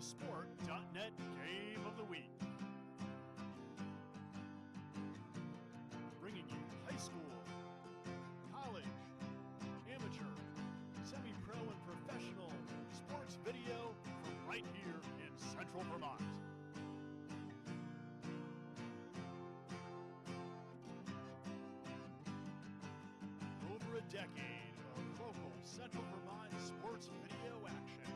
CVTsport.net Game of the Week. Bringing you high school, college, amateur, semi-pro, and professional sports video from right here in Central Vermont. Over a decade of local Central Vermont sports video action.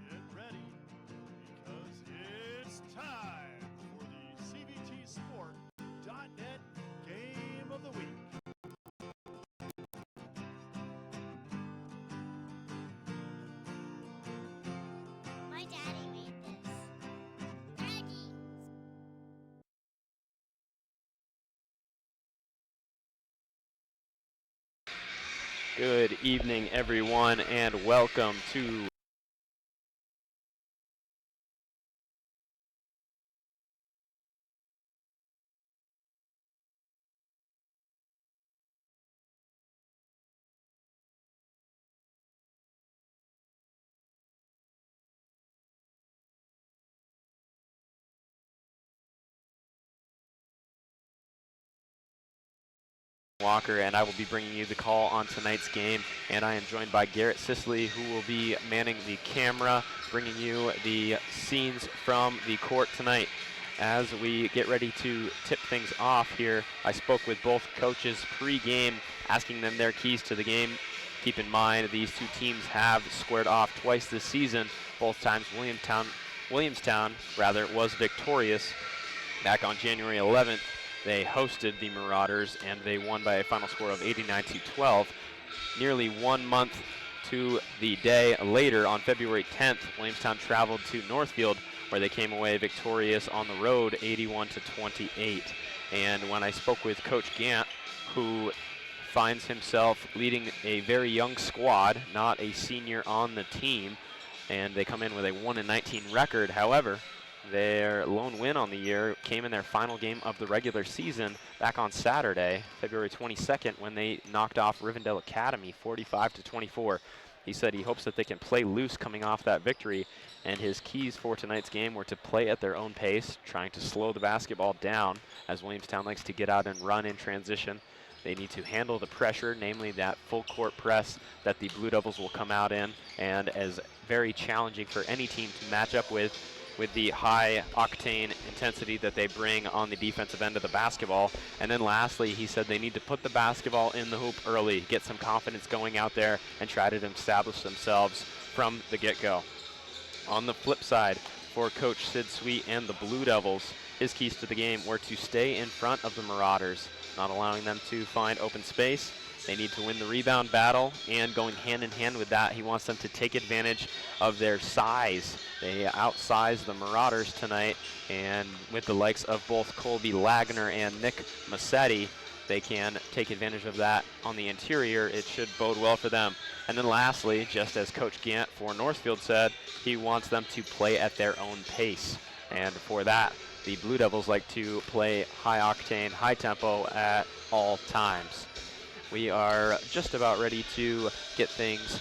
Get ready, because it's time for the CVTsport.net Game of the Week. My daddy made this. Daddy! Good evening, everyone, and welcome to Walker, and I will be bringing you the call on tonight's game, and I am joined by Garrett Sisley, who will be manning the camera, bringing you the scenes from the court tonight. As we get ready to tip things off here, I spoke with both coaches pre-game, asking them their keys to the game. Keep in mind, these two teams have squared off twice this season. Both times Williamstown was victorious. Back on January 11th, they hosted the Marauders, and they won by a final score of 89-12. Nearly 1 month to the day later, on February 10th, Williamstown traveled to Northfield, where they came away victorious on the road, 81-28. And when I spoke with Coach Gant, who finds himself leading a very young squad, not a senior on the team, and they come in with a 1-19 record. However, their lone win on the year came in their final game of the regular season back on Saturday, February 22nd, when they knocked off Rivendell Academy 45-24. He said he hopes that they can play loose coming off that victory, and his keys for tonight's game were to play at their own pace, trying to slow the basketball down, as Williamstown likes to get out and run in transition. They need to handle the pressure, namely that full court press that the Blue Devils will come out in, and as very challenging for any team to match up with the high octane intensity that they bring on the defensive end of the basketball. And then lastly, he said they need to put the basketball in the hoop early, get some confidence going out there, and try to establish themselves from the get-go. On the flip side, for Coach Sid Sweet and the Blue Devils, his keys to the game were to stay in front of the Marauders, not allowing them to find open space. They need to win the rebound battle, and going hand in hand with that, he wants them to take advantage of their size. They outsized the Marauders tonight, and with the likes of both Colby Lagner and Nick Massetti, they can take advantage of that on the interior. It should bode well for them. And then lastly, just as Coach Gant for Northfield said, he wants them to play at their own pace. And for that, the Blue Devils like to play high octane, high tempo at all times. We are just about ready to get things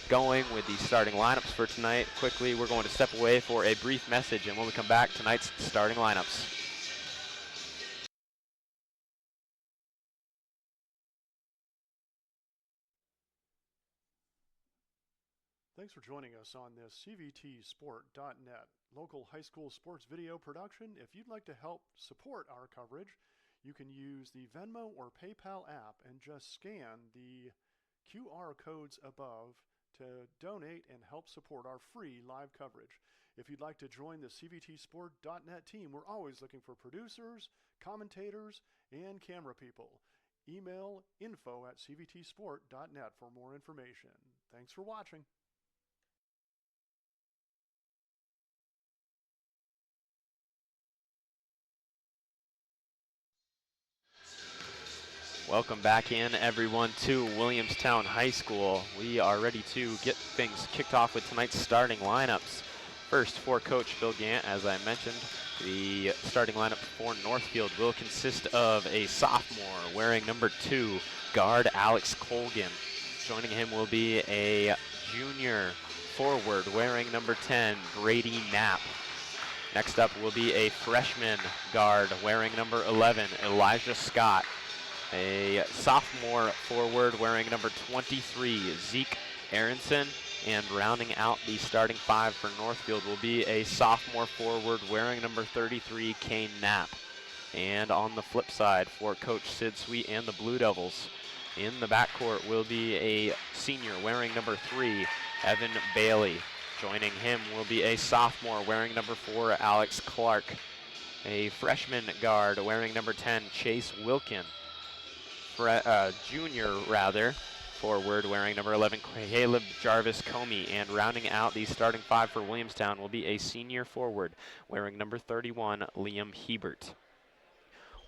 going with the starting lineups for tonight. Quickly, we're going to step away for a brief message, and when we come back, tonight's starting lineups. Thanks for joining us on this CVTsport.net local high school sports video production. If you'd like to help support our coverage, you can use the Venmo or PayPal app and just scan the QR codes above to donate and help support our free live coverage. If you'd like to join the CVTsport.net team, we're always looking for producers, commentators, and camera people. Email info@cvtsport.net for more information. Thanks for watching. Welcome back in, everyone, to Williamstown High School. We are ready to get things kicked off with tonight's starting lineups. First, for Coach Bill Gant, as I mentioned, the starting lineup for Northfield will consist of a sophomore wearing number 2, guard Alex Colgan. Joining him will be a junior forward wearing number 10, Brady Knapp. Next up will be a freshman guard wearing number 11, Elijah Scott. A sophomore forward wearing number 23, Zeke Aronson. And rounding out the starting 5 for Northfield will be a sophomore forward wearing number 33, Kane Knapp. And on the flip side for Coach Sid Sweet and the Blue Devils, in the backcourt will be a senior wearing number 3, Evan Bailey. Joining him will be a sophomore wearing number 4, Alex Clark. A freshman guard wearing number 10, Chase Wilkin. Junior forward wearing number 11, Caleb Jarvis Comey. And rounding out the starting 5 for Williamstown will be a senior forward wearing number 31, Liam Hebert.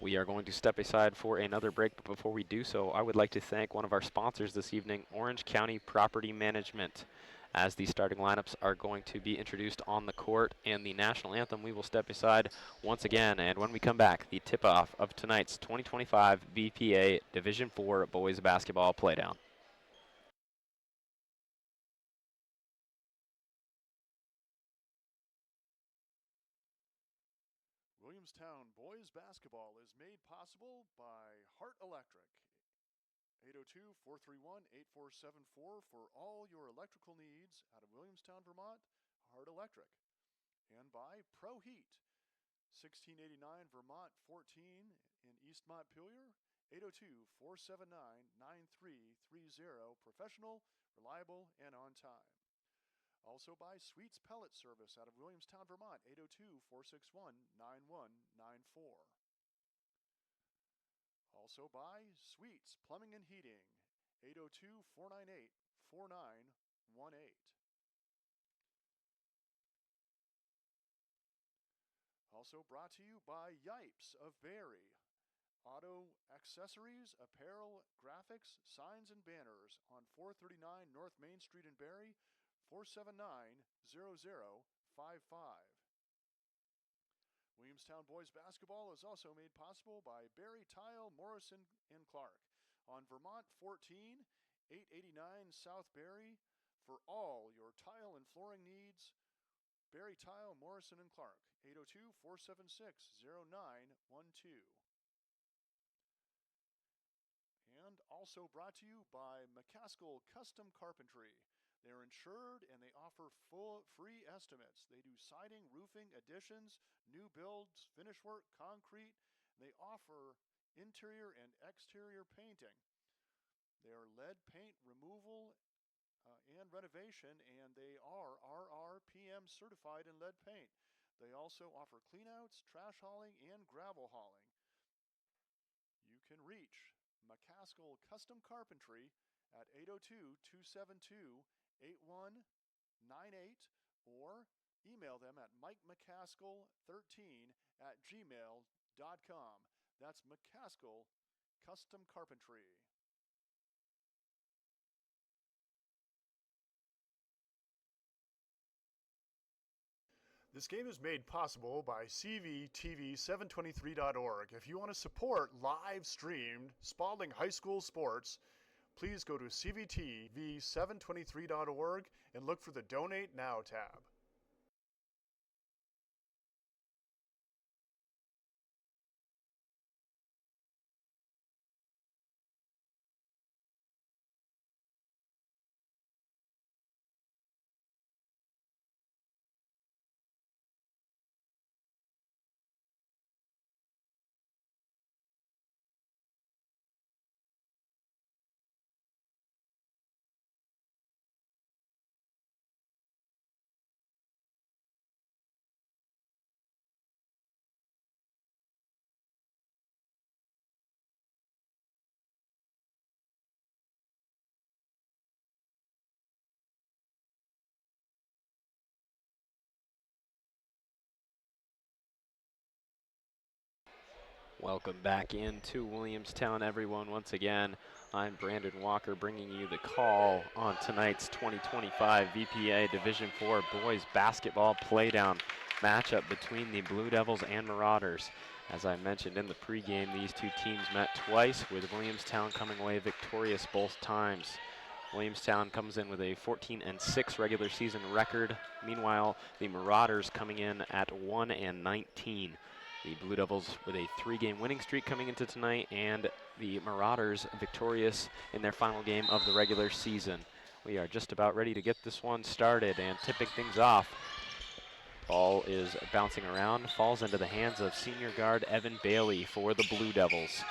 We are going to step aside for another break, but before we do so, I would like to thank one of our sponsors this evening, Orange County Property Management. As the starting lineups are going to be introduced on the court and the national anthem, we will step aside once again. And when we come back, the tip-off of tonight's 2025 BPA Division IV Boys Basketball Playdown. Williamstown boys basketball is made possible by Hart Electric. 802-431-8474 for all your electrical needs out of Williamstown, Vermont, Hart Electric. And by Pro Heat, 1689 Vermont 14 in East Montpelier, 802-479-9330, professional, reliable, and on time. Also by Sweets Pellet Service out of Williamstown, Vermont, 802-461-9194. Also by Sweets Plumbing and Heating, 802-498-4918. Also brought to you by Yipes of Barry. Auto accessories, apparel, graphics, signs, and banners on 439 North Main Street in Barry, 479-0055. Williamstown boys basketball is also made possible by Barry Tile, Morrison, and Clark on Vermont 14, 889 South Barry. For all your tile and flooring needs, Barry Tile, Morrison, and Clark, 802-476-0912. And also brought to you by McCaskill Custom Carpentry. They're insured and they offer full free estimates. They do siding, roofing, additions, new builds, finish work, concrete. They offer interior and exterior painting. They are lead paint removal and renovation, and they are RRPM certified in lead paint. They also offer cleanouts, trash hauling, and gravel hauling. You can reach McCaskill Custom Carpentry at 802-272-8198 or email them at mikemccaskill13@gmail.com. That's McCaskill Custom Carpentry. This game is made possible by CVTV723.org. If you want to support live-streamed Spalding High School sports, please go to CVTV723.org and look for the Donate Now tab. Welcome back into Williamstown, everyone. Once again, I'm Brandon Walker bringing you the call on tonight's 2025 VPA Division IV Boys Basketball Playdown matchup between the Blue Devils and Marauders. As I mentioned in the pregame, these two teams met twice, with Williamstown coming away victorious both times. Williamstown comes in with a 14-6 regular season record. Meanwhile, the Marauders coming in at 1-19. The Blue Devils with a 3-game winning streak coming into tonight, and the Marauders victorious in their final game of the regular season. We are just about ready to get this one started, and tipping things off. Ball is bouncing around, falls into the hands of senior guard Evan Bailey for the Blue Devils.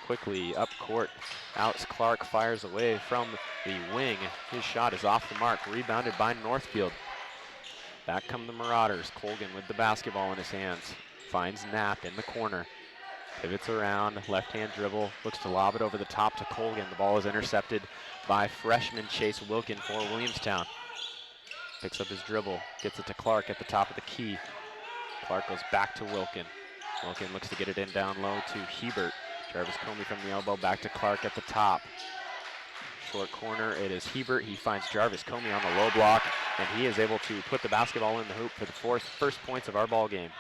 Quickly up court, Alex Clark fires away from the wing. His shot is off the mark, rebounded by Northfield. Back come the Marauders. Colgan with the basketball in his hands. Finds Knapp in the corner. Pivots around, left-hand dribble, looks to lob it over the top to Colgan. The ball is intercepted by freshman Chase Wilkin for Williamstown. Picks up his dribble, gets it to Clark at the top of the key. Clark goes back to Wilkin. Wilkin looks to get it in down low to Hebert. Jarvis Comey from the elbow, back to Clark at the top. Short corner, it is Hebert. He finds Jarvis Comey on the low block, and he is able to put the basketball in the hoop for the first points of our ball game.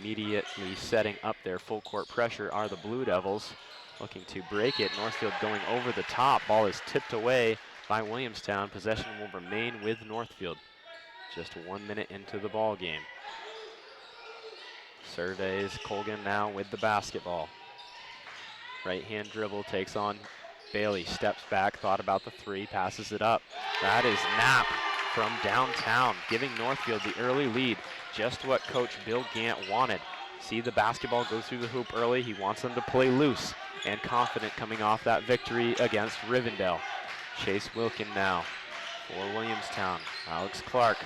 Immediately setting up their full court pressure are the Blue Devils, looking to break it. Northfield going over the top. Ball is tipped away by Williamstown. Possession will remain with Northfield. Just 1 minute into the ball game. Surveys Colgan now with the basketball. Right-hand dribble, takes on Bailey, steps back, thought about the three, passes it up. That is Knapp from downtown, giving Northfield the early lead. Just what Coach Bill Gant wanted. See the basketball go through the hoop early. He wants them to play loose and confident coming off that victory against Rivendell. Chase Wilkin now for Williamstown. Alex Clark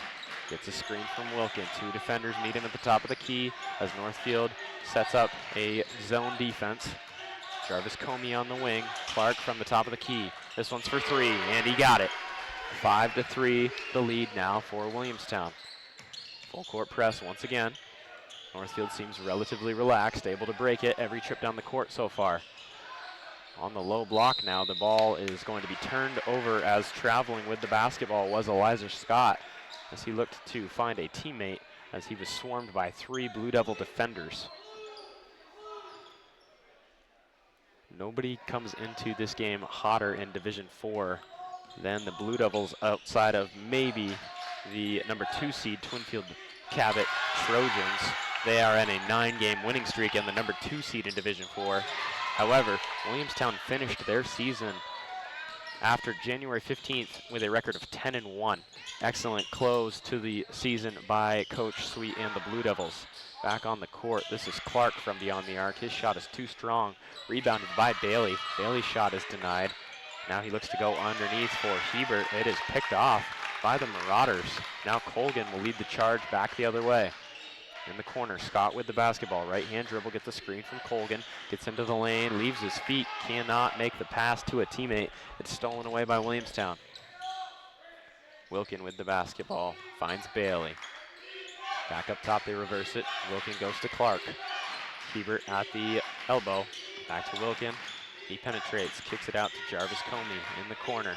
gets a screen from Wilkin. Two defenders meet him at the top of the key as Northfield sets up a zone defense. Jarvis Comey on the wing. Clark from the top of the key. This one's for three, and he got it. 5-3, the lead now for Williamstown. Full court press once again. Northfield seems relatively relaxed, able to break it every trip down the court so far. On the low block now, the ball is going to be turned over, as traveling with the basketball was Elijah Scott, as he looked to find a teammate as he was swarmed by 3 Blue Devil defenders. Nobody comes into this game hotter in Division IV than the Blue Devils, outside of maybe the number 2 seed Twinfield Cabot Trojans. They are in a 9-game winning streak and the number 2 seed in Division IV. However, Williamstown finished their season after January 15th with a record of 10-1. Excellent close to the season by Coach Sweet and the Blue Devils. Back on the court, this is Clark from beyond the arc. His shot is too strong. Rebounded by Bailey. Bailey's shot is denied. Now he looks to go underneath for Hebert. It is picked off by the Marauders. Now Colgan will lead the charge back the other way. In the corner, Scott with the basketball. Right-hand dribble, gets a screen from Colgan. Gets into the lane, leaves his feet. Cannot make the pass to a teammate. It's stolen away by Williamstown. Wilkin with the basketball. Finds Bailey. Back up top, they reverse it. Wilkin goes to Clark. Hebert at the elbow. Back to Wilkin. He penetrates, kicks it out to Jarvis Comey in the corner.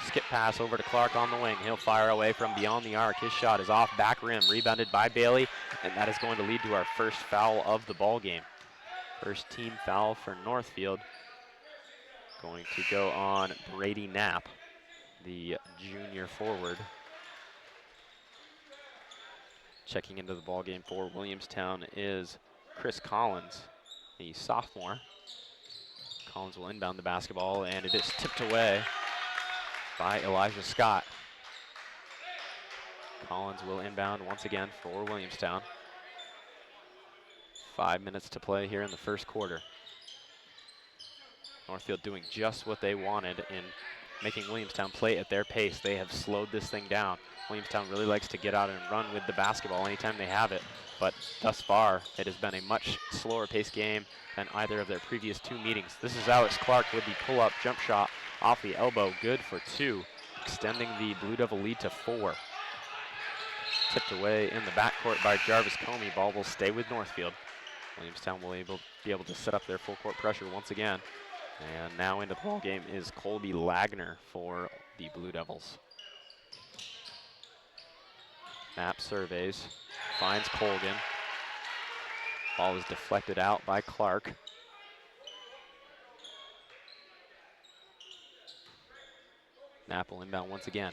Skip pass over to Clark on the wing. He'll fire away from beyond the arc. His shot is off, back rim, rebounded by Bailey, and that is going to lead to our first foul of the ball game. First team foul for Northfield. Going to go on Brady Knapp, the junior forward. Checking into the ball game for Williamstown is Chris Collins, the sophomore. Collins will inbound the basketball, and it is tipped away by Elijah Scott. Collins will inbound once again for Williamstown. 5 minutes to play here in the first quarter. Northfield doing just what they wanted in making Williamstown play at their pace. They have slowed this thing down. Williamstown really likes to get out and run with the basketball anytime they have it, but thus far it has been a much slower paced game than either of their previous 2 meetings. This is Alex Clark with the pull-up jump shot off the elbow, good for 2, extending the Blue Devil lead to 4. Tipped away in the backcourt by Jarvis Comey. Ball will stay with Northfield. Williamstown will be able to set up their full court pressure once again. And now into the ball game is Colby Lagner for the Blue Devils. Knapp surveys, finds Colgan. Ball is deflected out by Clark. Knapp will inbound once again.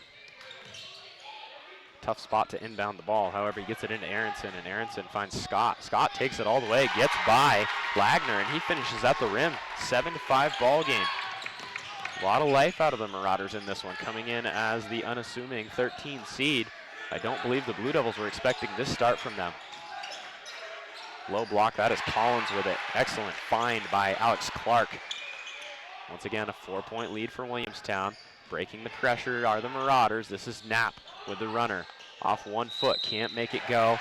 Tough spot to inbound the ball. However, he gets it into Aronson, and Aronson finds Scott. Scott takes it all the way, gets by Lagner, and he finishes at the rim. 7-5 ball game. A lot of life out of the Marauders in this one, coming in as the unassuming 13 seed. I don't believe the Blue Devils were expecting this start from them. Low block, that is Collins with it. Excellent find by Alex Clark. Once again, a 4-point lead for Williamstown. Breaking the pressure are the Marauders. This is Knapp with the runner. Off 1 foot, can't make it go.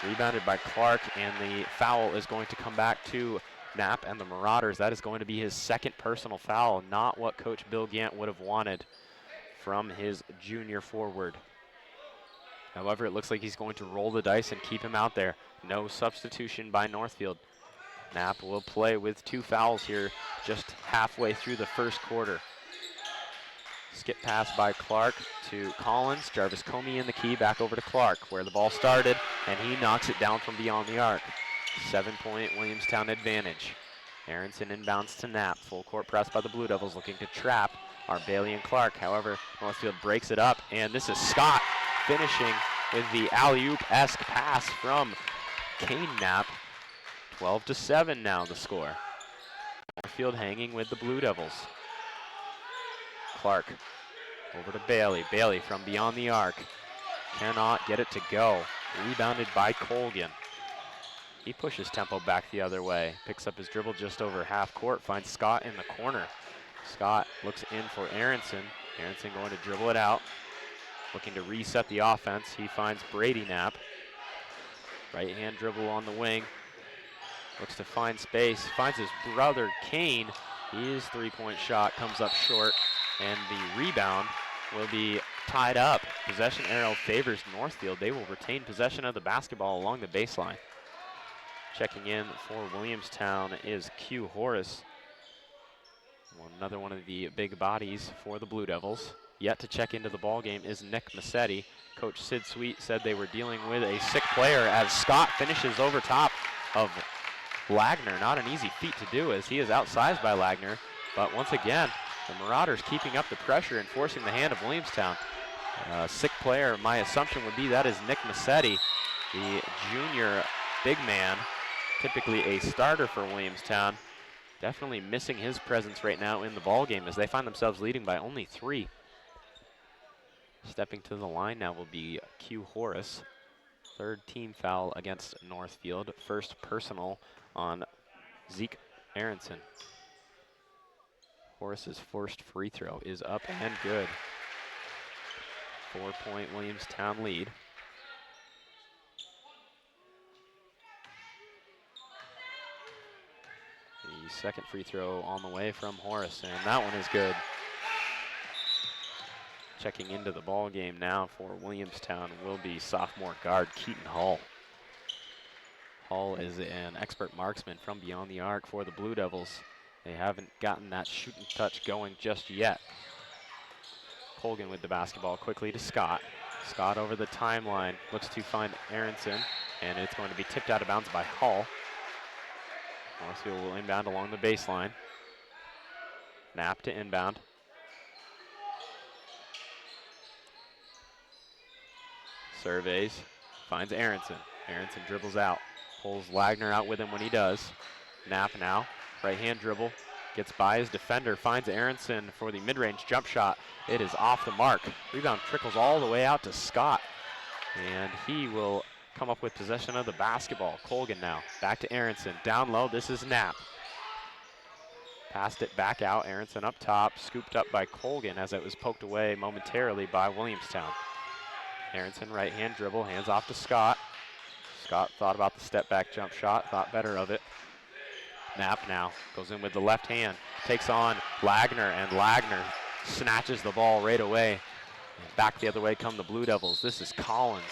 Rebounded by Clark, and the foul is going to come back to Knapp and the Marauders. That is going to be his second personal foul, not what Coach Bill Gant would have wanted from his junior forward. However, it looks like he's going to roll the dice and keep him out there. No substitution by Northfield. Knapp will play with 2 fouls here just halfway through the first quarter. Skip pass by Clark to Collins. Jarvis Comey in the key, back over to Clark, where the ball started, and he knocks it down from beyond the arc. 7-point Williamstown advantage. Aronson inbounds to Knapp. Full court press by the Blue Devils, looking to trap are Bailey and Clark. However, Northfield breaks it up, and this is Scott finishing with the alley-oop-esque pass from Kane Knapp. 12-7 now the score. Northfield hanging with the Blue Devils. Clark over to Bailey. Bailey from beyond the arc. Cannot get it to go. Rebounded by Colgan. He pushes tempo back the other way. Picks up his dribble just over half court. Finds Scott in the corner. Scott looks in for Aronson. Aronson going to dribble it out. Looking to reset the offense. He finds Brady Knapp. Right hand dribble on the wing. Looks to find space. Finds his brother Kane. His 3-point shot comes up short. And the rebound will be tied up. Possession arrow favors Northfield. They will retain possession of the basketball along the baseline. Checking in for Williamstown is Q Horace. Another one of the big bodies for the Blue Devils. Yet to check into the ball game is Nick Massetti. Coach Sid Sweet said they were dealing with a sick player as Scott finishes over top of Lagner. Not an easy feat to do as he is outsized by Lagner. But once again, the Marauders keeping up the pressure and forcing the hand of Williamstown. Sick player, my assumption would be that is Nick Massetti, the junior big man, typically a starter for Williamstown. Definitely missing his presence right now in the ball game as they find themselves leading by only 3. Stepping to the line now will be Q Horace. 3rd team foul against Northfield. First personal on Zeke Aronson. Horace's first free throw is up and good. 4-point Williamstown lead. The second free throw on the way from Horace, and that one is good. Checking into the ball game now for Williamstown will be sophomore guard Keaton Hall. Hall is an expert marksman from beyond the arc for the Blue Devils. They haven't gotten that shooting touch going just yet. Colgan with the basketball quickly to Scott. Scott over the timeline, looks to find Aronson, and it's going to be tipped out of bounds by Hall. Northfield will inbound along the baseline. Knapp to inbound. Surveys, finds Aronson. Aronson dribbles out, pulls Lagner out with him when he does. Knapp now. Right hand dribble, gets by his defender, finds Aronson for the mid-range jump shot. It is off the mark. Rebound trickles all the way out to Scott. And he will come up with possession of the basketball. Colgan now, back to Aronson. Down low, this is Knapp. Passed it back out, Aronson up top, scooped up by Colgan as it was poked away momentarily by Williamstown. Aronson right hand dribble, hands off to Scott. Scott thought about the step back jump shot, thought better of it. Knapp now goes in with the left hand, takes on Lagner, and Lagner snatches the ball right away. Back the other way come the Blue Devils. This is Collins.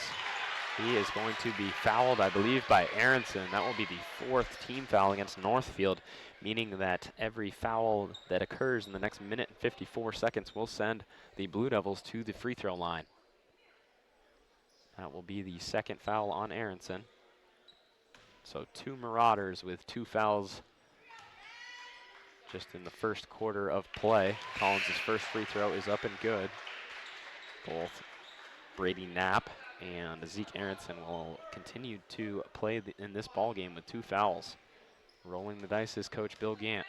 He is going to be fouled, I believe, by Aronson. That will be the 4th team foul against Northfield, meaning that every foul that occurs in the next minute and 54 seconds will send the Blue Devils to the free throw line. That will be the 2nd foul on Aronson. So 2 Marauders with 2 fouls just in the first quarter of play. Collins' first free throw is up and good. Both Brady Knapp and Zeke Aronson will continue to play in this ball game with 2 fouls. Rolling the dice is Coach Bill Gant.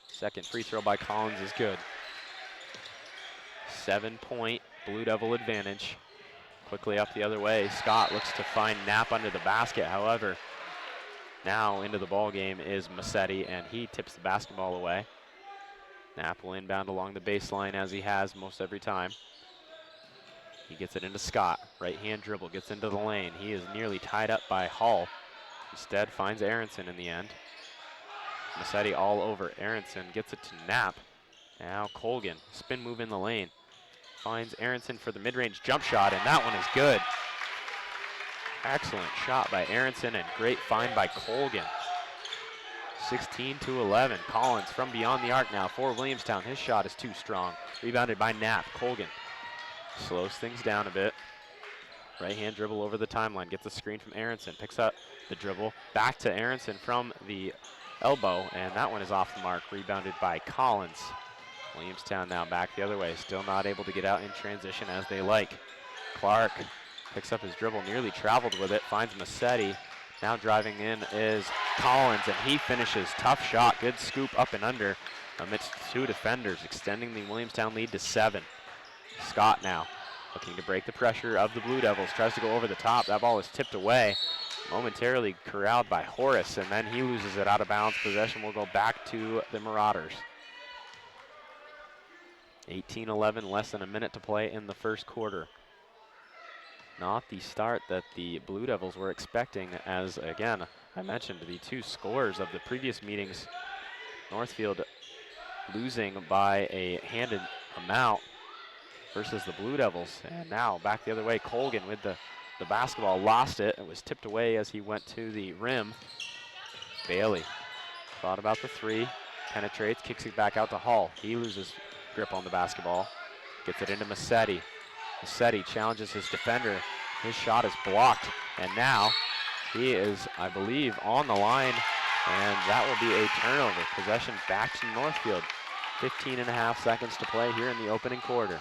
Second free throw by Collins is good. 7-point Blue Devil advantage. Quickly up the other way, Scott looks to find Knapp under the basket. However, now into the ball game is Massetti, and he tips the basketball away. Knapp will inbound along the baseline as he has most every time. He gets it into Scott. Right hand dribble, gets into the lane. He is nearly tied up by Hall. Instead finds Aronson in the end. Massetti all over Aronson, gets it to Knapp. Now Colgan, spin move in the lane. Finds Aronson for the mid-range jump shot, and that one is good. Excellent shot by Aronson and great find by Colgan. 16-11. Collins from beyond the arc now for Williamstown. His shot is too strong. Rebounded by Knapp. Colgan slows things down a bit. Right hand dribble over the timeline. Gets a screen from Aronson. Picks up the dribble. Back to Aronson from the elbow, and that one is off the mark. Rebounded by Collins. Williamstown now back the other way. Still not able to get out in transition as they like. Clark picks up his dribble. Nearly traveled with it. Finds Massetti. Now driving in is Collins, and he finishes. Tough shot. Good scoop up and under amidst 2 defenders, extending the Williamstown lead to 7. Scott now looking to break the pressure of the Blue Devils. Tries to go over the top. That ball is tipped away. Momentarily corralled by Horace, and then he loses it out of bounds. Possession will go back to the Marauders. 18-11, less than a minute to play in the first quarter. Not the start that the Blue Devils were expecting, as again, I mentioned the 2 scores of the previous meetings. Northfield losing by a handed amount versus the Blue Devils. And now back the other way, Colgan with the basketball, lost it. It was tipped away as he went to the rim. Bailey thought about the 3, penetrates, kicks it back out to Hall. He loses grip on the basketball, gets it into Massetti. Massetti challenges his defender. His shot is blocked, and now he is, I believe, on the line, and that will be a turnover. Possession back to Northfield. 15.5 seconds to play here in the opening quarter.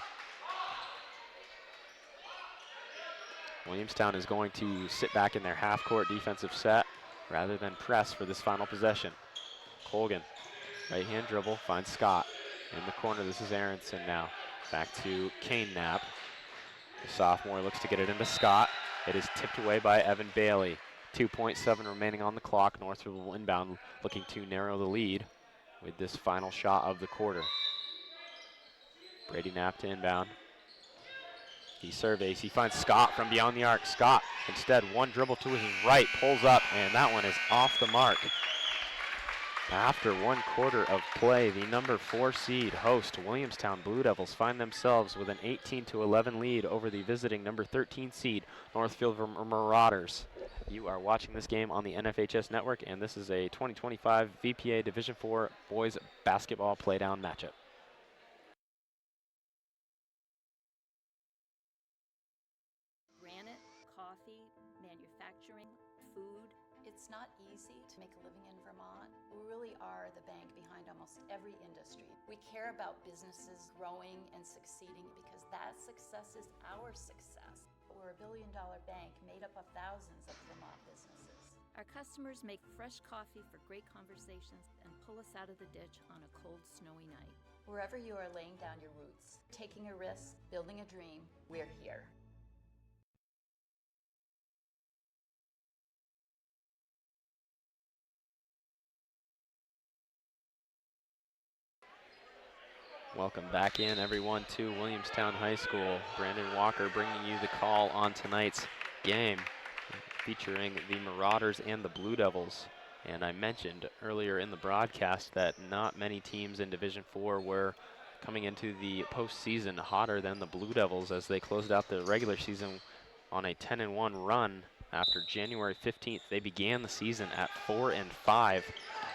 Williamstown is going to sit back in their half-court defensive set rather than press for this final possession. Colgan, right-hand dribble, finds Scott. In the corner, this is Aronson now. Back to Kane Knapp. The sophomore looks to get it into Scott. It is tipped away by Evan Bailey. 2.7 remaining on the clock. Northfield will inbound, looking to narrow the lead with this final shot of the quarter. Brady Knapp to inbound. He surveys, he finds Scott from beyond the arc. Scott, instead, one dribble to his right, pulls up, and that one is off the mark. After 1 quarter of play, the number 4 seed host Williamstown Blue Devils find themselves with an 18-11 lead over the visiting number 13 seed Northfield Marauders. You are watching this game on the NFHS Network, and this is a 2025 VPA Division IV boys basketball playdown matchup. Granite, coffee, manufacturing, food. It's not easy to make a living in Vermont. We really are the bank behind almost every industry. We care about businesses growing and succeeding because that success is our success. We're a billion-dollar bank made up of thousands of Vermont businesses. Our customers make fresh coffee for great conversations and pull us out of the ditch on a cold, snowy night. Wherever you are laying down your roots, taking a risk, building a dream, we're here. Welcome back in, everyone, to Williamstown High School. Brandon Walker bringing you the call on tonight's game, featuring the Marauders and the Blue Devils. And I mentioned earlier in the broadcast that not many teams in Division IV were coming into the postseason hotter than the Blue Devils as they closed out the regular season on a 10-1 run after January 15th. They began the season at 4-5,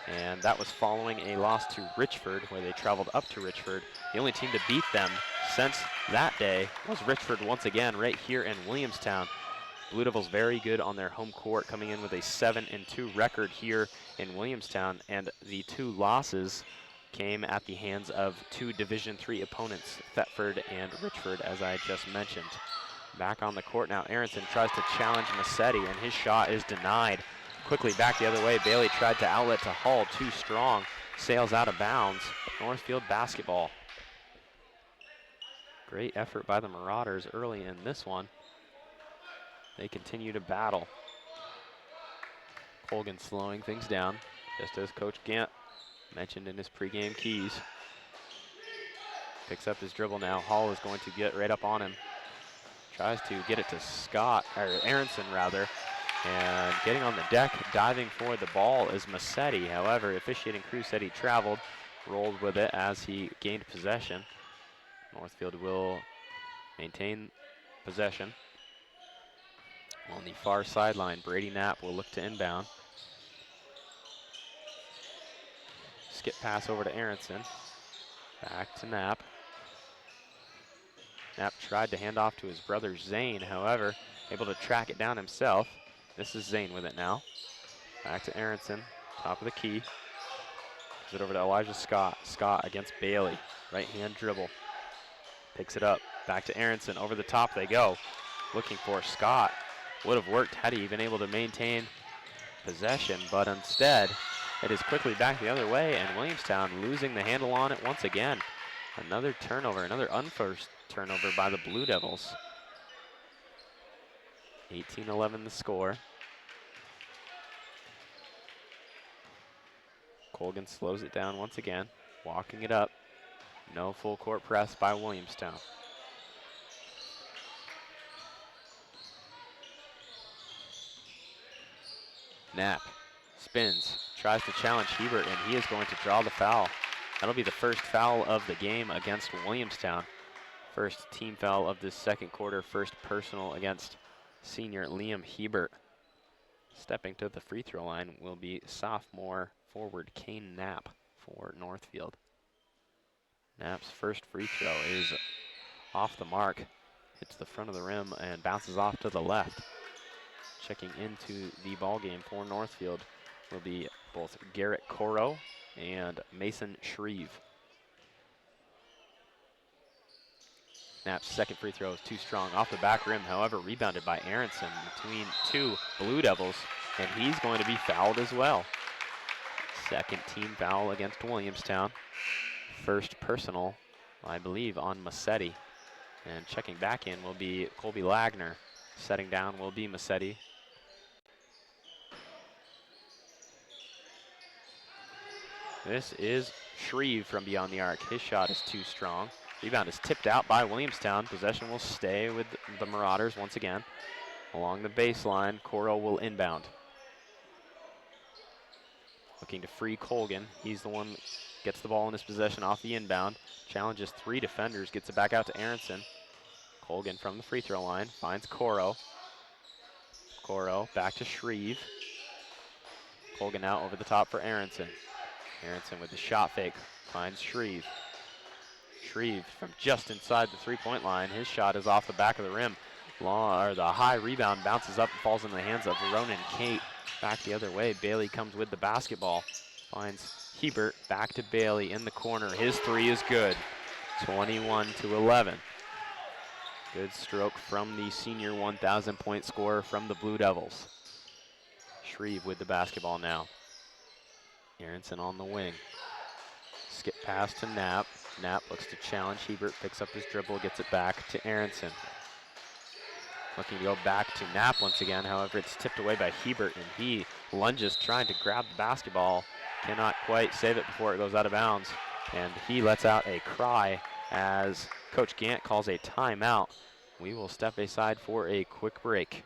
and that was following a loss to Richford, where they traveled up to Richford. The only team to beat them since that day was Richford once again right here in Williamstown. Blue Devils very good on their home court, coming in with a 7-2 record here in Williamstown, and the 2 losses came at the hands of 2 Division III opponents, Thetford and Richford, as I just mentioned. Back on the court now, Aronson tries to challenge Massetti, and his shot is denied. Quickly back the other way, Bailey tried to outlet to Hull, too strong, sails out of bounds. Northfield basketball. Great effort by the Marauders early in this one. They continue to battle. Colgan slowing things down, just as Coach Gant mentioned in his pregame keys. Picks up his dribble now. Hall is going to get right up on him. Tries to get it to Aronson rather. And getting on the deck, diving for the ball is Massetti. However, officiating crew said he traveled, rolled with it as he gained possession. Northfield will maintain possession. On the far sideline, Brady Knapp will look to inbound. Skip pass over to Aronson. Back to Knapp. Knapp tried to hand off to his brother Zane, however, able to track it down himself. This is Zane with it now. Back to Aronson, top of the key. Gives it over to Elijah Scott. Scott against Bailey. Right hand dribble. Picks it up. Back to Aronson. Over the top they go. Looking for Scott. Would have worked had he been able to maintain possession, but instead it is quickly back the other way, and Williamstown losing the handle on it once again. Another turnover, another unforced turnover by the Blue Devils. 18-11 the score. Colgan slows it down once again, walking it up. No full court press by Williamstown. Knapp spins, tries to challenge Hebert, and he is going to draw the foul. That'll be the first foul of the game against Williamstown. First team foul of this second quarter, first personal against senior Liam Hebert. Stepping to the free throw line will be sophomore forward Kane Knapp for Northfield. Knapp's first free throw is off the mark, hits the front of the rim and bounces off to the left. Checking into the ball game for Northfield will be both Garrett Coro and Mason Shreve. Knapp's second free throw is too strong off the back rim, however, rebounded by Aronson between 2 Blue Devils, and he's going to be fouled as well. Second team foul against Williamstown. First personal, I believe, on Massetti. And checking back in will be Colby Lagner. Setting down will be Massetti. This is Shreve from beyond the arc. His shot is too strong. Rebound is tipped out by Williamstown. Possession will stay with the Marauders once again. Along the baseline, Coro will inbound. Looking to free Colgan. He's the one that gets the ball in his possession off the inbound. Challenges 3 defenders, gets it back out to Aronson. Colgan from the free throw line, finds Coro. Coro back to Shreve. Colgan out over the top for Aronson. Aronson with the shot fake, finds Shreve. Shreve from just inside the three-point line. His shot is off the back of the rim. The high rebound bounces up and falls into the hands of Ronan Kate. Back the other way, Bailey comes with the basketball. Finds Hebert, back to Bailey in the corner. His 3 is good, 21-11. Good stroke from the senior 1,000-point scorer from the Blue Devils. Shreve with the basketball now. Aronson on the wing. Skip pass to Knapp. Knapp looks to challenge Hebert, picks up his dribble, gets it back to Aronson. Looking to go back to Knapp once again, however, it's tipped away by Hebert, and he lunges trying to grab the basketball. Cannot quite save it before it goes out of bounds, and he lets out a cry as Coach Gant calls a timeout. We will step aside for a quick break.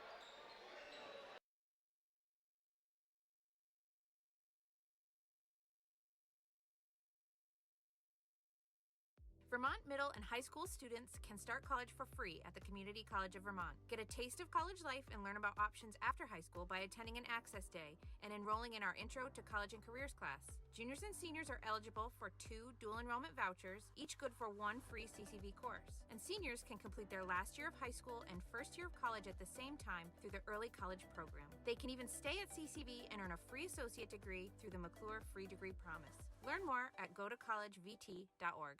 Vermont middle and high school students can start college for free at the Community College of Vermont. Get a taste of college life and learn about options after high school by attending an Access Day and enrolling in our Intro to College and Careers class. Juniors and seniors are eligible for 2 dual enrollment vouchers, each good for 1 free CCV course. And seniors can complete their last year of high school and first year of college at the same time through the Early College Program. They can even stay at CCV and earn a free associate degree through the McClure Free Degree Promise. Learn more at gotocollegevt.org.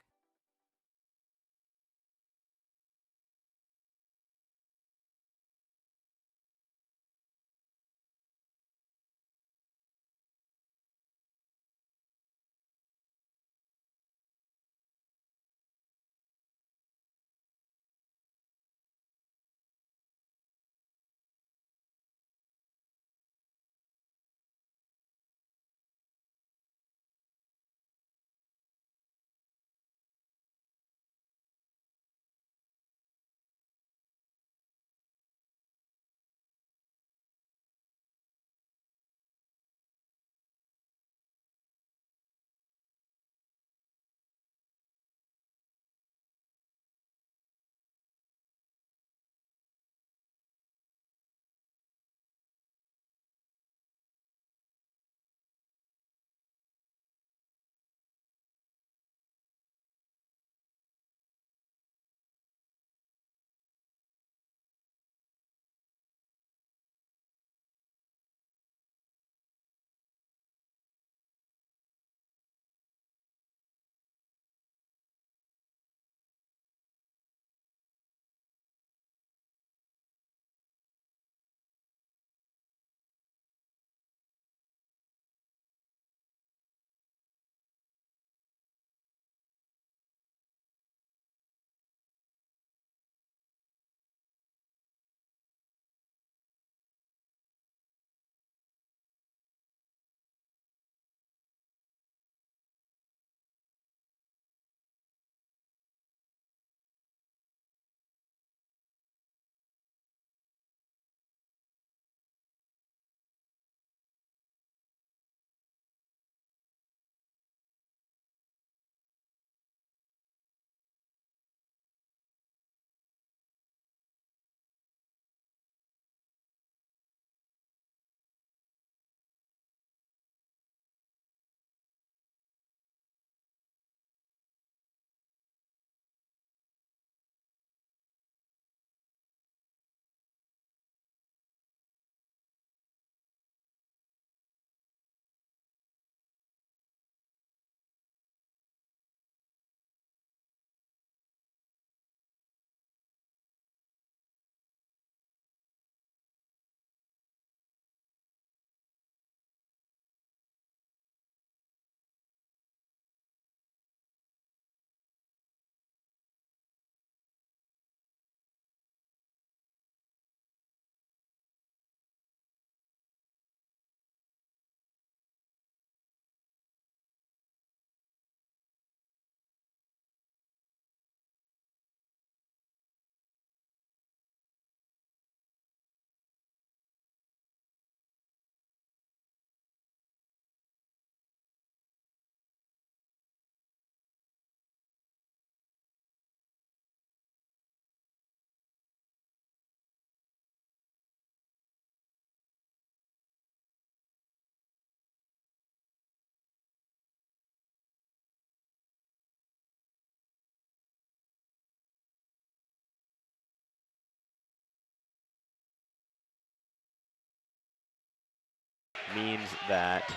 Means that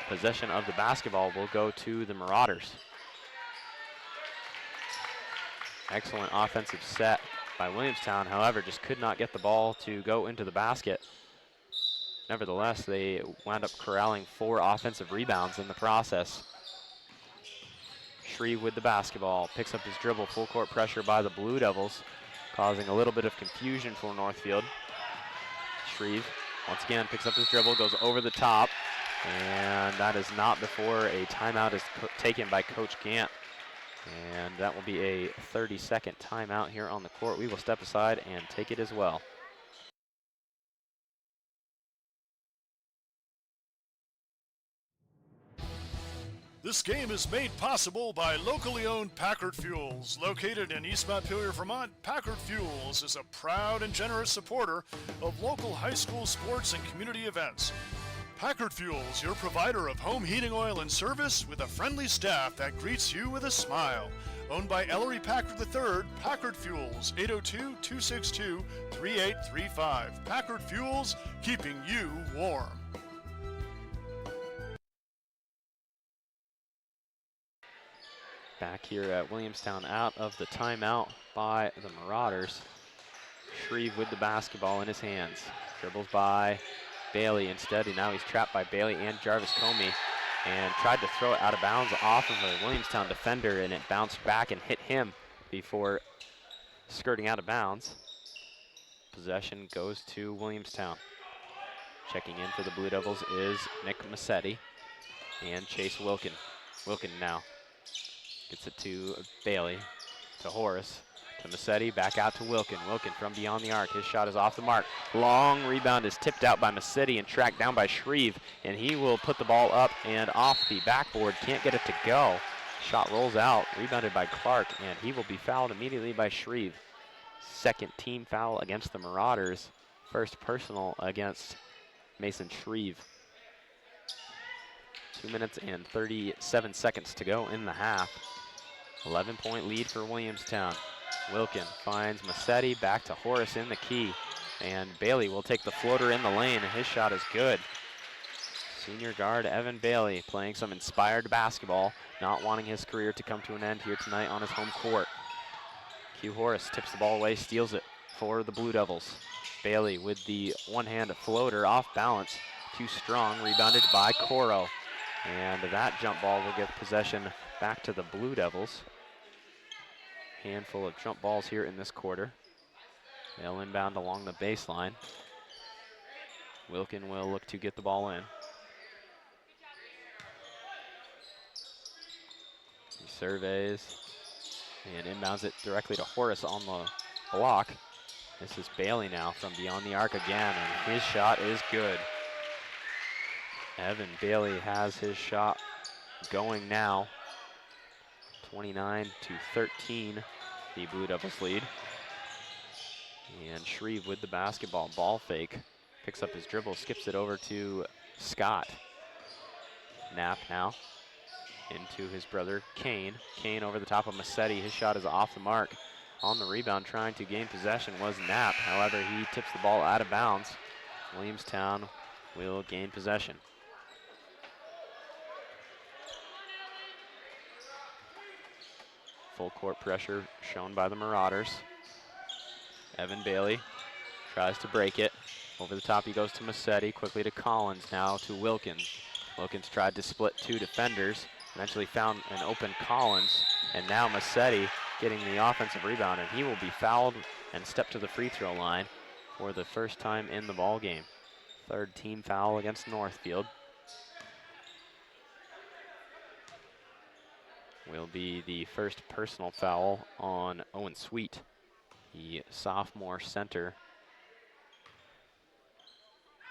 possession of the basketball will go to the Marauders. Excellent offensive set by Williamstown, however, just could not get the ball to go into the basket. Nevertheless, they wound up corralling 4 offensive rebounds in the process. Shreve with the basketball, picks up his dribble, full court pressure by the Blue Devils, causing a little bit of confusion for Northfield. Shreve, once again, picks up his dribble, goes over the top, and that is not before a timeout is taken by Coach Gant. And that will be a 30-second timeout here on the court. We will step aside and take it as well. This game is made possible by locally owned Packard Fuels. Located in East Montpelier, Vermont, Packard Fuels is a proud and generous supporter of local high school sports and community events. Packard Fuels, your provider of home heating oil and service with a friendly staff that greets you with a smile. Owned by Ellery Packard III, Packard Fuels, 802-262-3835. Packard Fuels, keeping you warm. Back here at Williamstown, out of the timeout by the Marauders. Shreve with the basketball in his hands. Dribbles by Bailey instead, and now he's trapped by Bailey and Jarvis Comey, and tried to throw it out of bounds off of a Williamstown defender, and it bounced back and hit him before skirting out of bounds. Possession goes to Williamstown. Checking in for the Blue Devils is Nick Massetti and Chase Wilkin. Wilkin now gets it to Bailey, to Horace, to Massetti, back out to Wilkin. Wilkin from beyond the arc. His shot is off the mark. Long rebound is tipped out by Massetti and tracked down by Shreve, and he will put the ball up and off the backboard. Can't get it to go. Shot rolls out, rebounded by Clark, and he will be fouled immediately by Shreve. Second team foul against the Marauders. First personal against Mason Shreve. 2 minutes and 37 seconds to go in the half. 11-point lead for Williamstown. Wilkin finds Massetti, back to Horace in the key. And Bailey will take the floater in the lane, and his shot is good. Senior guard Evan Bailey playing some inspired basketball, not wanting his career to come to an end here tonight on his home court. Q Horace tips the ball away, steals it for the Blue Devils. Bailey with the one-hand floater off balance, too strong, rebounded by Coro. And that jump ball will give possession back to the Blue Devils. Handful of jump balls here in this quarter. They'll inbound along the baseline. Wilkin will look to get the ball in. He surveys and inbounds it directly to Horace on the block. This is Bailey now from beyond the arc again, and his shot is good. Evan Bailey has his shot going now. 29-13, the Blue Devils lead. And Shreve with the basketball, ball fake. Picks up his dribble, skips it over to Scott. Knapp now into his brother Kane. Kane over the top of Massetti. His shot is off the mark. On the rebound, trying to gain possession was Knapp. However, he tips the ball out of bounds. Williamstown will gain possession. Full court pressure shown by the Marauders. Evan Bailey tries to break it. Over the top he goes to Massetti, quickly to Collins, now to Wilkins. Wilkins tried to split two defenders, eventually found an open Collins, and now Massetti getting the offensive rebound, and he will be fouled and step to the free throw line for the first time in the ball game. Third team foul against Northfield. Will be the first personal foul on Owen Sweet, the sophomore center.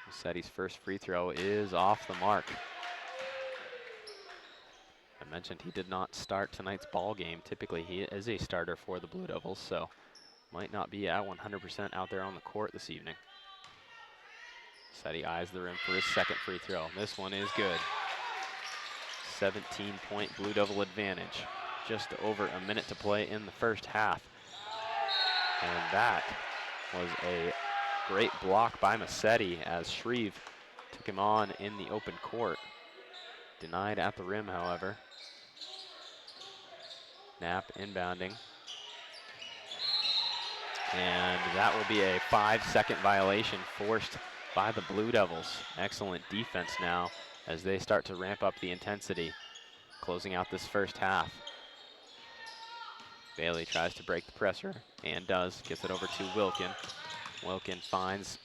Massetti's first free throw is off the mark. I mentioned he did not start tonight's ball game. Typically he is a starter for the Blue Devils, so might not be at 100% out there on the court this evening. Massetti eyes the rim for his second free throw. This one is good. 17-point Blue Devil advantage. Just over a minute to play in the first half. And that was a great block by Massetti as Shreve took him on in the open court. Denied at the rim, however. Knapp inbounding. And that will be a 5-second violation forced by the Blue Devils. Excellent defense now as they start to ramp up the intensity, closing out this first half. Bailey tries to break the pressure and does, gets it over to Wilkin. Wilkin finds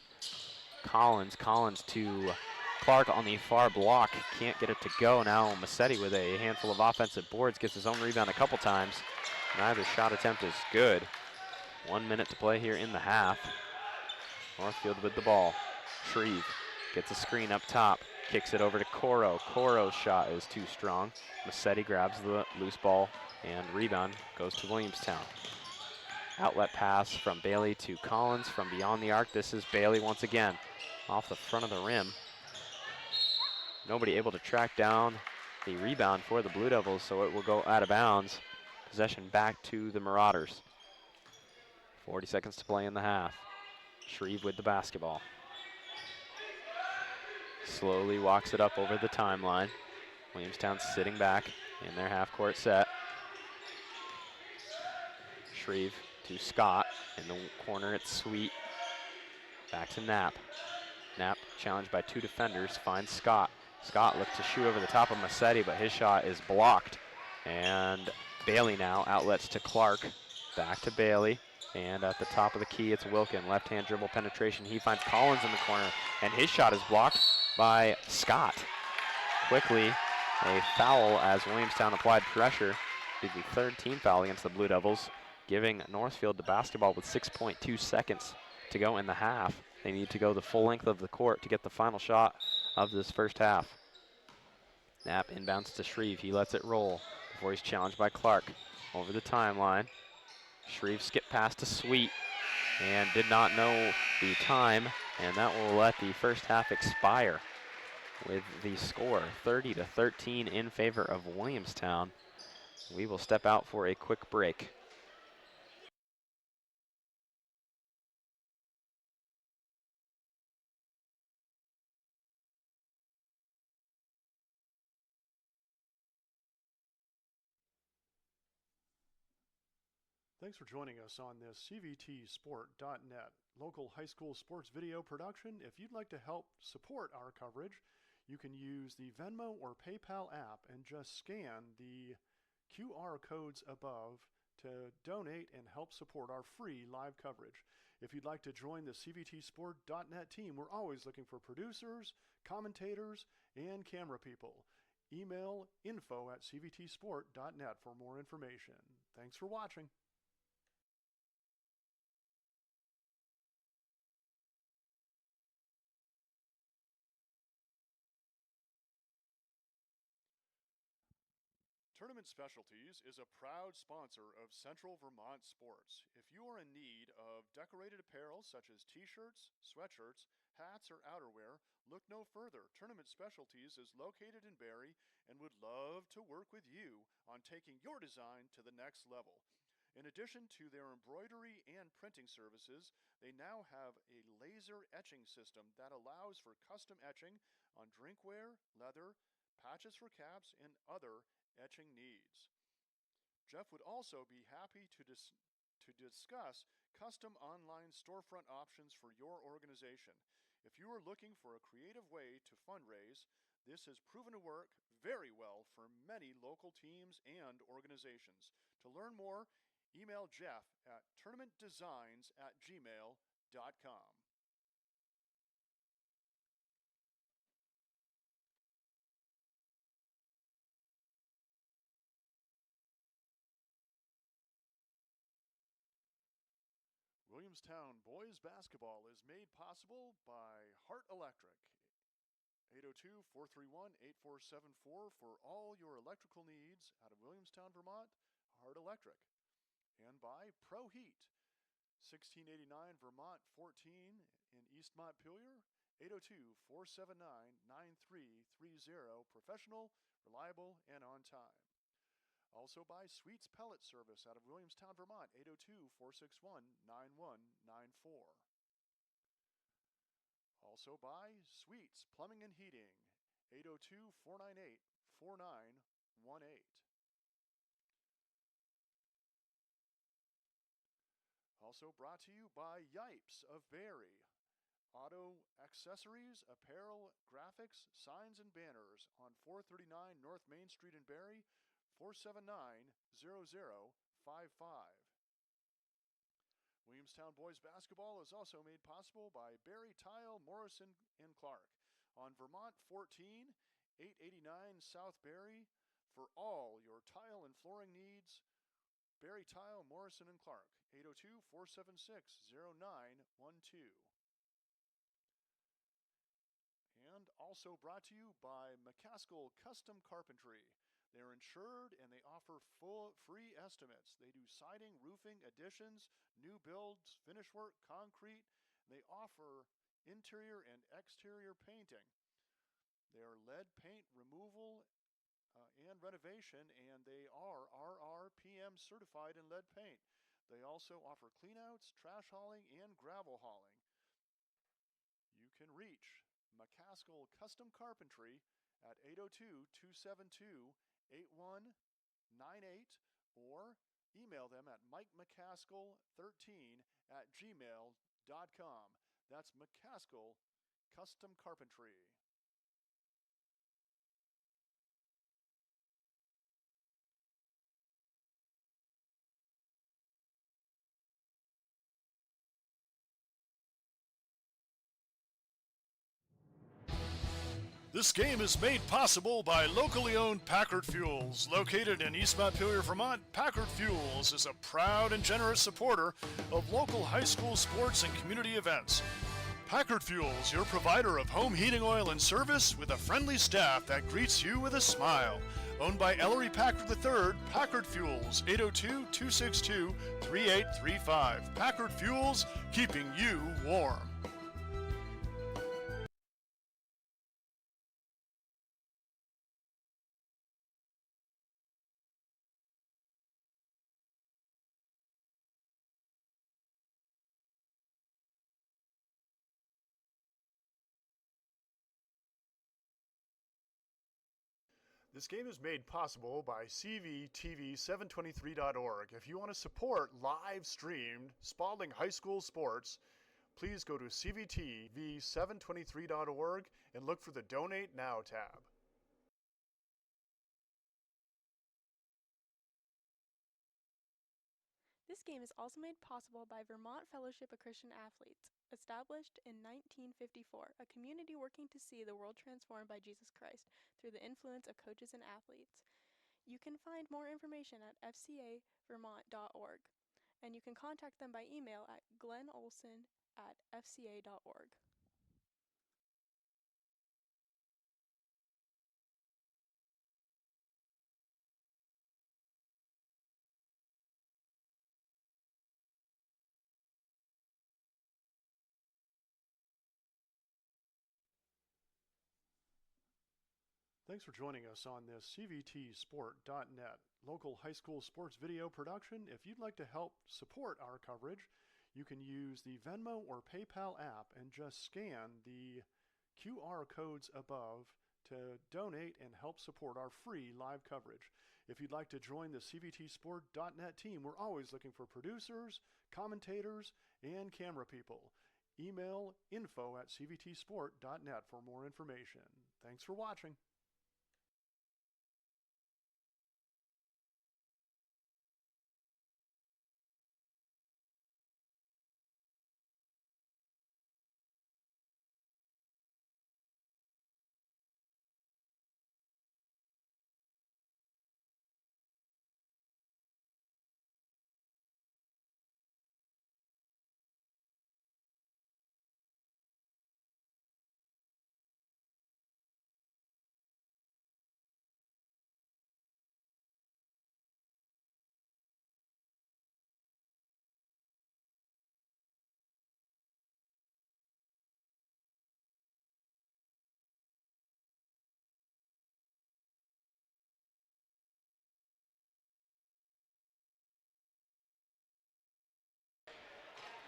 Collins. Collins to Clark on the far block, can't get it to go. Now Massetti with a handful of offensive boards, gets his own rebound a couple times. Neither shot attempt is good. 1 minute to play here in the half. Northfield with the ball. Shreve gets a screen up top, Kicks it over to Coro. Coro's shot is too strong. Massetti grabs the loose ball and rebound goes to Williamstown. Outlet pass from Bailey to Collins from beyond the arc. This is Bailey once again off the front of the rim. Nobody able to track down the rebound for the Blue Devils, so it will go out of bounds. Possession back to the Marauders. 40 seconds to play in the half. Shreve with the basketball. Slowly walks it up over the timeline. Williamstown sitting back in their half-court set. Shreve to Scott. In the corner, it's Sweet. Back to Knapp. Knapp challenged by two defenders, finds Scott. Scott looked to shoot over the top of Massetti, but his shot is blocked. And Bailey now outlets to Clark. Back to Bailey. And at the top of the key, it's Wilkin. Left-hand dribble penetration. He finds Collins in the corner, and his shot is blocked by Scott. Quickly, a foul as Williamstown applied pressure. Be the third team foul against the Blue Devils, giving Northfield the basketball with 6.2 seconds to go in the half. They need to go the full length of the court to get the final shot of this first half. Knapp inbounds to Shreve. He lets it roll before he's challenged by Clark. Over the timeline. Shreve skipped past to Sweet and did not know the time, and that will let the first half expire with the score 30-13 in favor of Williamstown. We will step out for a quick break. Thanks for joining us on this CVTsport.net local high school sports video production. If you'd like to help support our coverage, you can use the Venmo or PayPal app and just scan the QR codes above to donate and help support our free live coverage. If you'd like to join the CVTsport.net team, we're always looking for producers, commentators, and camera people. Email info@cvtsport.net for more information. Thanks for watching. Tournament Specialties is a proud sponsor of Central Vermont Sports. If you are in need of decorated apparel such as t-shirts, sweatshirts, hats, or outerwear, look no further. Tournament Specialties is located in Barry and would love to work with you on taking your design to the next level. In addition to their embroidery and printing services, they now have a laser etching system that allows for custom etching on drinkware, leather, patches for caps, and other etching needs. Jeff would also be happy to discuss custom online storefront options for your organization. If you are looking for a creative way to fundraise, this has proven to work very well for many local teams and organizations. To learn more, email Jeff at tournamentdesigns@gmail.com. Williamstown boys basketball is made possible by Hart Electric. 802-431-8474 for all your electrical needs out of Williamstown, Vermont, Hart Electric. And by Pro Heat, 1689 Vermont 14 in East Montpelier, 802-479-9330, professional, reliable, and on time. Also by Sweets Pellet Service out of Williamstown, Vermont, 802-461-9194. Also by Sweets Plumbing and Heating, 802-498-4918. Also brought to you by Yipes of Barry. Auto accessories, apparel, graphics, signs, and banners on 439 North Main Street in Barry, 479-0055. Williamstown boys basketball is also made possible by Barry Tile, Morrison, and Clark on Vermont 14, 889 South Barry. For all your tile and flooring needs, Barry Tile, Morrison, and Clark, 802-476-0912. And also brought to you by McCaskill Custom Carpentry. They're insured and they offer full free estimates. They do siding, roofing, additions, new builds, finish work, concrete. They offer interior and exterior painting. They are lead paint removal and renovation, and they are RRPM certified in lead paint. They also offer cleanouts, trash hauling, and gravel hauling. You can reach McCaskill Custom Carpentry at 802-272-8198 or email them at mikemccaskill13@gmail.com. That's McCaskill Custom Carpentry. This game is made possible by locally owned Packard Fuels. Located in East Montpelier, Vermont, Packard Fuels is a proud and generous supporter of local high school sports and community events. Packard Fuels, your provider of home heating oil and service with a friendly staff that greets you with a smile. Owned by Ellery Packard III, Packard Fuels, 802-262-3835. Packard Fuels, keeping you warm. This game is made possible by CVTV723.org. If you want to support live streamed Spalding High School sports, please go to CVTV723.org and look for the Donate Now tab. This game is also made possible by Vermont Fellowship of Christian Athletes, established in 1954, a community working to see the world transformed by Jesus Christ through the influence of coaches and athletes. You can find more information at fcavermont.org, and you can contact them by email at glennolson@fca.org. Thanks for joining us on this CVTsport.net local high school sports video production. If you'd like to help support our coverage, you can use the Venmo or PayPal app and just scan the QR codes above to donate and help support our free live coverage. If you'd like to join the CVTsport.net team, we're always looking for producers, commentators, and camera people. Email info@cvtsport.net for more information. Thanks for watching.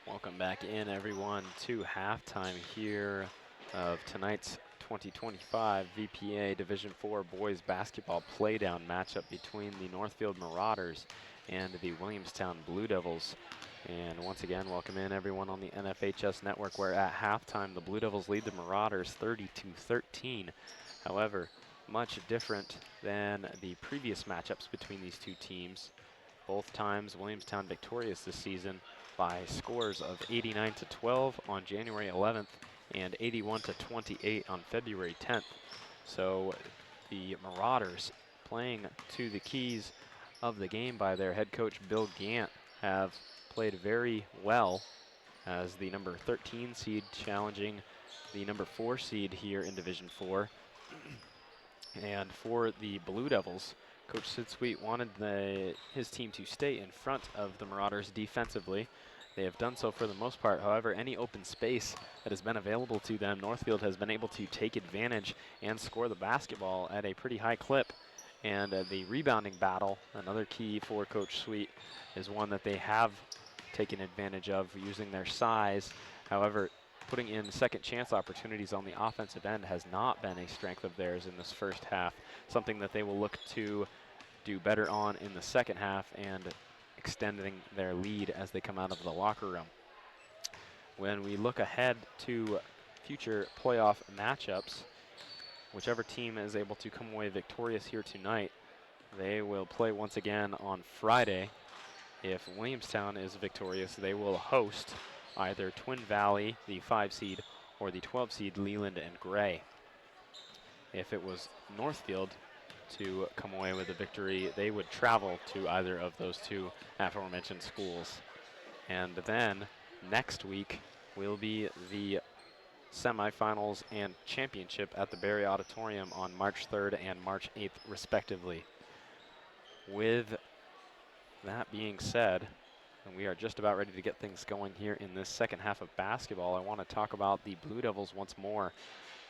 Welcome back in, everyone, to halftime here of tonight's 2025 VPA Division IV Boys Basketball Playdown matchup between the Northfield Marauders and the Williamstown Blue Devils. And once again, welcome in everyone on the NFHS network, where at halftime the Blue Devils lead the Marauders 30-13. However, much different than the previous matchups between these two teams. Both times Williamstown victorious this season by scores of 89-12 on January 11th and 81-28 on February 10th. So the Marauders, playing to the keys of the game by their head coach Bill Gant, have played very well as the number 13 seed, challenging the number 4 seed here in Division 4. And for the Blue Devils, Coach Sid Sweet wanted his team to stay in front of the Marauders defensively. They have done so for the most part. However, any open space that has been available to them, Northfield has been able to take advantage and score the basketball at a pretty high clip. And the rebounding battle, another key for Coach Sweet, is one that they have taken advantage of using their size. However, putting in second chance opportunities on the offensive end has not been a strength of theirs in this first half, something that they will look to do better on in the second half and extending their lead as they come out of the locker room. When we look ahead to future playoff matchups, whichever team is able to come away victorious here tonight, they will play once again on Friday. If Williamstown is victorious, they will host either Twin Valley, the 5 seed, or the 12 seed Leland and Gray. If it was Northfield to come away with a victory, they would travel to either of those two aforementioned schools. And then next week will be the semifinals and championship at the Barry Auditorium on March 3rd and March 8th respectively. With that being said, and we are just about ready to get things going here in this second half of basketball, I want to talk about the Blue Devils once more.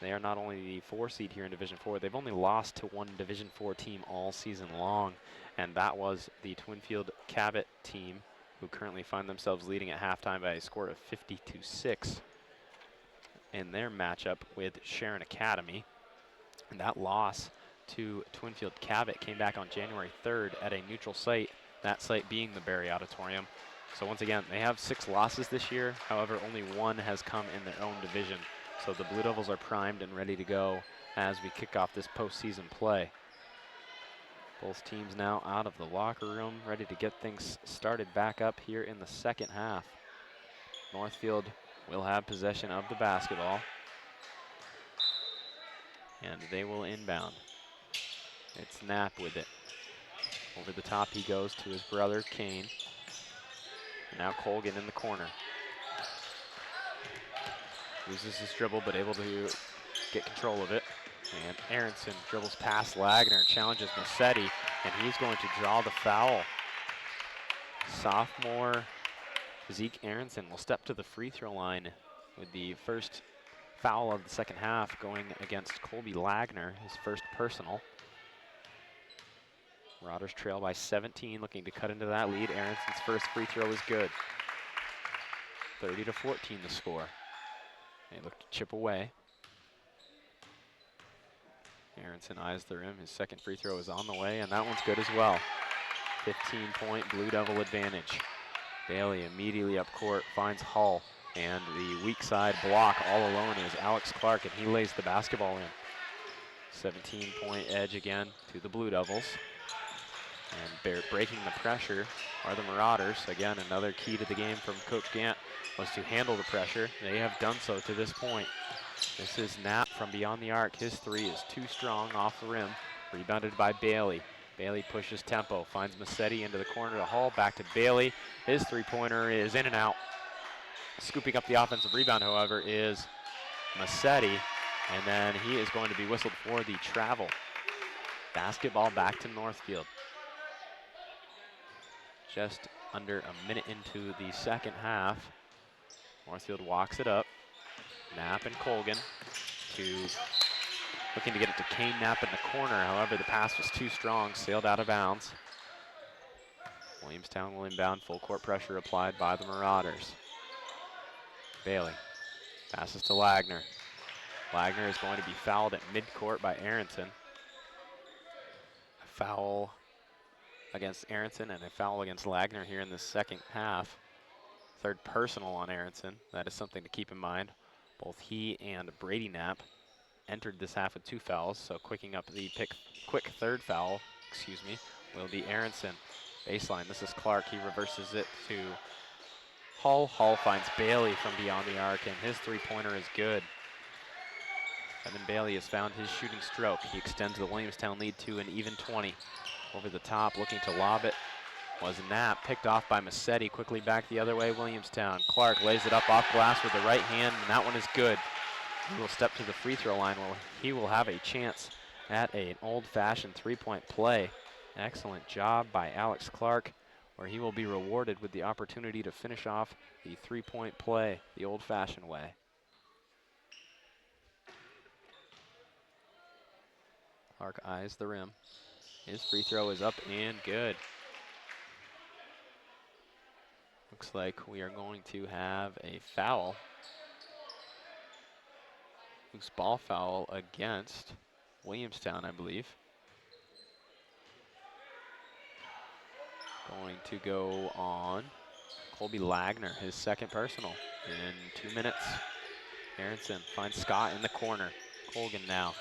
They are not only the 4 seed here in Division 4, they've only lost to one Division 4 team all season long, and that was the Twinfield Cabot team, who currently find themselves leading at halftime by a score of 50-6 in their matchup with Sharon Academy. And that loss to Twinfield Cabot came back on January 3rd at a neutral site, that site being the Barry Auditorium. So once again, they have 6 losses this year. However, only 1 has come in their own division. So the Blue Devils are primed and ready to go as we kick off this postseason play. Both teams now out of the locker room, ready to get things started back up here in the second half. Northfield will have possession of the basketball, and they will inbound. It's Knapp with it. Over the top he goes to his brother, Kane. And now Colgan in the corner. Loses his dribble, but able to get control of it. And Aronson dribbles past Lagner, challenges Massetti, and he's going to draw the foul. Sophomore Zeke Aronson will step to the free throw line with the first foul of the second half, going against Colby Lagner, his first personal. Marauders trail by 17, looking to cut into that lead. Aronson's first free throw is good. 30-14 the score. They look to chip away. Aronson eyes the rim. His second free throw is on the way, and that one's good as well. 15-point Blue Devil advantage. Bailey immediately up court, finds Hull, and the weak side block all alone is Alex Clark, and he lays the basketball in. 17-point edge again to the Blue Devils. And breaking the pressure are the Marauders. Again, another key to the game from Coach Gant was to handle the pressure. They have done so to this point. This is Knapp from beyond the arc. His 3 is too strong off the rim. Rebounded by Bailey. Bailey pushes tempo, finds Massetti into the corner to Hull, back to Bailey. His 3-pointer is in and out. Scooping up the offensive rebound, however, is Massetti, and then he is going to be whistled for the travel. Basketball back to Northfield. Just under a minute into the second half. Northfield walks it up. Knapp and Colgan looking to get it to Kane Knapp in the corner. However, the pass was too strong, sailed out of bounds. Williamstown will inbound, full court pressure applied by the Marauders. Bailey passes to Lagner. Lagner is going to be fouled at midcourt by Aronson. A foul against Aronson and a foul against Lagner here in the second half. Third personal on Aronson. That is something to keep in mind. Both he and Brady Knapp entered this half with 2 fouls, so quicking up the quick third foul, will be Aronson. Baseline, this is Clark. He reverses it to Hull. Hull finds Bailey from beyond the arc, and his 3-pointer is good. Evan Bailey has found his shooting stroke. He extends the Williamstown lead to an even 20. Over the top, looking to lob it, was Knapp, picked off by Massetti. Quickly back the other way, Williamstown. Clark lays it up off glass with the right hand, and that one is good. He will step to the free throw line where he will have a chance at an old-fashioned three-point play. Excellent job by Alex Clark, where he will be rewarded with the opportunity to finish off the three-point play the old-fashioned way. Clark eyes the rim. His free throw is up and good. Looks like we are going to have a foul. Loose ball foul against Williamstown, I believe. Going to go on Colby Lagner, his second personal in 2 minutes. Aronson finds Scott in the corner. Colgan now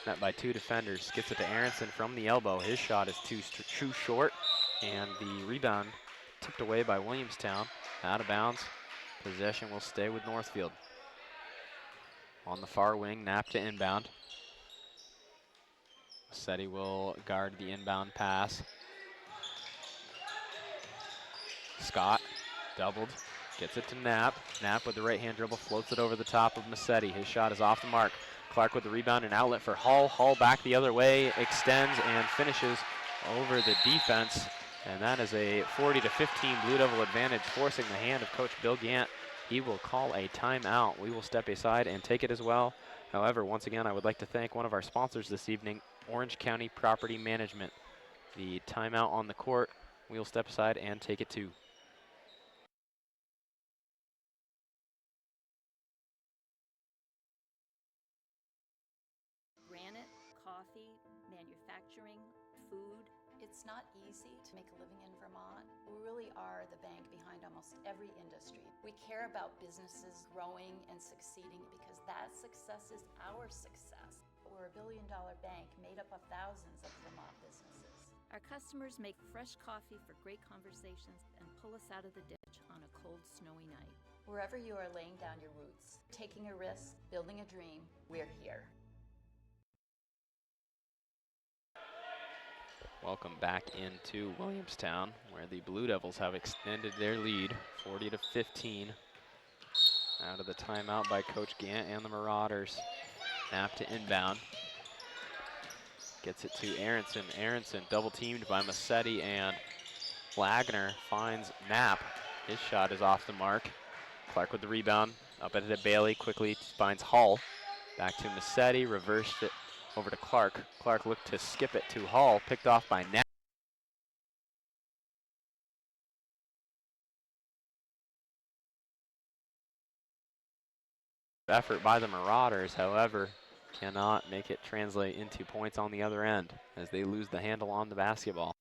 met by two defenders. Gets it to Aronson from the elbow. His shot is too short, and the rebound tipped away by Williamstown. Out of bounds. Possession will stay with Northfield. On the far wing, Knapp to inbound. Massetti will guard the inbound pass. Scott doubled, gets it to Knapp. Knapp with the right hand dribble, floats it over the top of Massetti. His shot is off the mark. Clark with the rebound and outlet for Hull. Hull back the other way, extends and finishes over the defense. And that is a 40-15 Blue Devil advantage, forcing the hand of Coach Bill Gant. He will call a timeout. We will step aside and take it as well. However, once again, I would like to thank one of our sponsors this evening, Orange County Property Management. The timeout on the court, we will step aside and take it too. Granite, coffee, manufacturing, food. It's not easy to make a living in Vermont. We really are the bank behind almost every industry. We care about businesses growing and succeeding because that success is our success. We're a billion-dollar bank made up of thousands of Vermont businesses. Our customers make fresh coffee for great conversations and pull us out of the ditch on a cold, snowy night. Wherever you are laying down your roots, taking a risk, building a dream, we're here. Welcome back into Williamstown, where the Blue Devils have extended their lead, 40-15. Out of the timeout by Coach Gant and the Marauders. Knapp to inbound. Gets it to Aronson. Aronson double teamed by Massetti, and Wagner finds Knapp. His shot is off the mark. Clark with the rebound. Up at it, Bailey quickly finds Hull. Back to Massetti, reversed it over to Clark. Clark looked to skip it to Hull, picked off by Knapp. Effort by the Marauders, however, cannot make it translate into points on the other end as they lose the handle on the basketball.